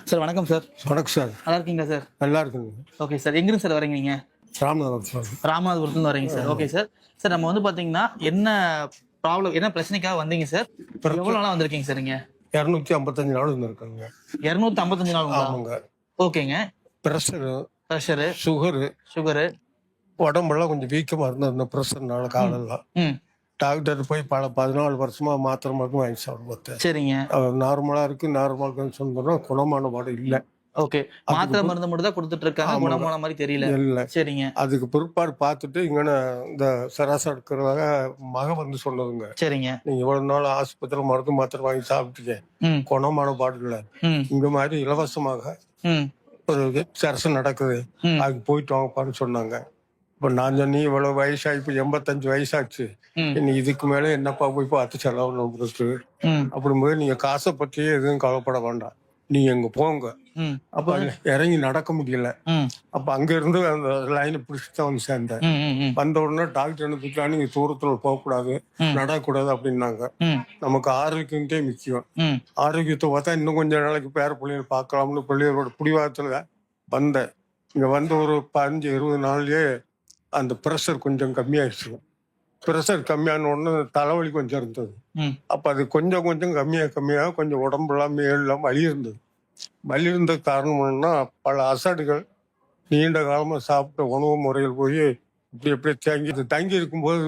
Sir வணக்கம் sir. வணக்கம் sir. நல்லா இருக்கீங்களா சார்? நல்லா இருக்குங்க. Okay sir. எங்கிருந்து சார் வரீங்க நீங்க? ராமநாதபுரம் சார். ராமநாதபுரத்துலேருந்து வரீங்க சார். Okay sir. சார் நம்ம வந்து பார்த்தீங்கன்னா என்ன ப்ராப்ளம், என்ன பிரச்சனைக்காக வந்தீங்க சார்? எவ்வளோ நாளாக வந்திருக்கீங்க சார் நீங்கள்? 255 நாள் இருந்திருக்காங்க. 255 நாளுங்களா? ஆமாங்க. ஓகேங்க. ப்ரெஷரு, சுகரு, உடம்பெல்லாம் கொஞ்சம் வீக்கமாக இருந்தது ப்ரெஷர்னால காலெல்லாம். டாக்டர் போய் 14 வருஷமா மாத்திரை மருந்து வாங்கி சாப்பிடுவோம். சரிங்க. நார்மலாக இருக்கு, நார்மலாக இருக்குன்னு சொன்னோம். குணமான பாடு இல்லை. ஓகே. மாத்திரை மருந்து மட்டும் தான் கொடுத்துட்டு இருக்காங்க, குணமான மாதிரி தெரியல. இல்லை. சரிங்க. அதுக்கு பிற்பாடு பார்த்துட்டு இங்கே இந்த சராசரி இருக்கிறதாக மகன் வந்து சொன்னதுங்க. சரிங்க. நீங்க இவ்வளவு நாள் ஆஸ்பத்திரி மருந்து மாத்திரை வாங்கி சாப்பிட்டீங்க, குணமான பாடு இல்லை. இந்த மாதிரி இலவசமாக ஒரு சரசு நடக்குது, அதுக்கு போயிட்டு வாங்கப்பான்னு சொன்னாங்க. இப்ப நான் சொன்னி இவ்வளவு வயசாகி இப்ப 85 வயசாச்சு, இனி இதுக்கு மேல என்னப்பா போய் பார்த்து செலவு இருக்கு. அப்படிங்கும்போது நீங்க காசை பற்றியே எதுவும் கவலைப்பட வேண்டாம், நீங்க எங்க போங்க. அப்ப இறங்கி நடக்க முடியல. அப்ப அங்க இருந்து அந்த லைனை பிடிச்சிட்டு தான் வந்து சேர்ந்தேன். வந்த உடனே டாக்டர் என்ன திட்டா, நீங்க தூரத்துல போகக்கூடாது, நடக்கூடாது அப்படின்னாங்க. நமக்கு ஆரோக்கியத்தே முக்கியம். ஆரோக்கியத்தை பார்த்தா இன்னும் கொஞ்சம் நாளைக்கு பேர பிள்ளைகள் பார்க்கலாம்னு பிள்ளைகளோட பிடிவாதத்துல வந்தேன். இங்க வந்து ஒரு 15-20 நாள்லயே அந்த ப்ரெஷர் கொஞ்சம் கம்மியாயிடுச்சு. ப்ரெஷர் கம்மியான உடனே தலைவலி கொஞ்சம் இருந்தது. அப்ப அது கொஞ்சம் கொஞ்சம் கம்மியாக கொஞ்சம் உடம்புலாம் மேலாம் வலி இருந்தது. வலி இருந்த காரணம் என்னன்னா, பல அசடுகள் நீண்ட காலமா சாப்பிட்ட உணவு முறைகள் போய் இப்படி தங்கி இருக்கும்போது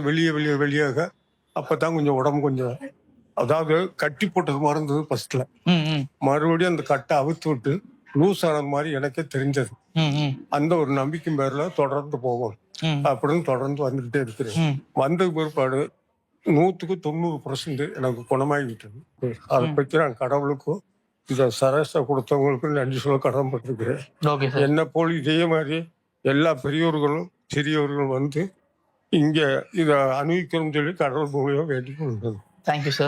வெளியாக அப்பதான் கொஞ்சம் உடம்பு கொஞ்சம், அதாவது கட்டி போட்டது மாதிரி இருந்தது ஃபர்ஸ்ட்ல. மறுபடியும் அந்த கட்டை அவுத்து விட்டு லூஸ் ஆனது மாதிரி எனக்கே தெரிஞ்சது. அந்த ஒரு நம்பிக்கை பேர்ல தொடர்ந்து போவோம் அப்படின்னு தொடர்ந்து வந்துகிட்டே இருக்கிறேன். வந்த பிற்பாடு 100% எனக்கு குணமாகிவிட்டது. அதை பற்றி நான் கடவுளுக்கும் இந்த சரச கொடுத்தவங்களுக்கும் நன்றி சொல்ல கடமைப்பட்டிருக்கிறேன். என்ன போல் இதே மாதிரி எல்லா பெரியோர்களும் சிறியவர்களும் வந்து இங்க இதை அனுபவிக்கணும்னு சொல்லி கடவுள் மூலியமா வேண்டிக் கொள்கிறது. Thank you sir.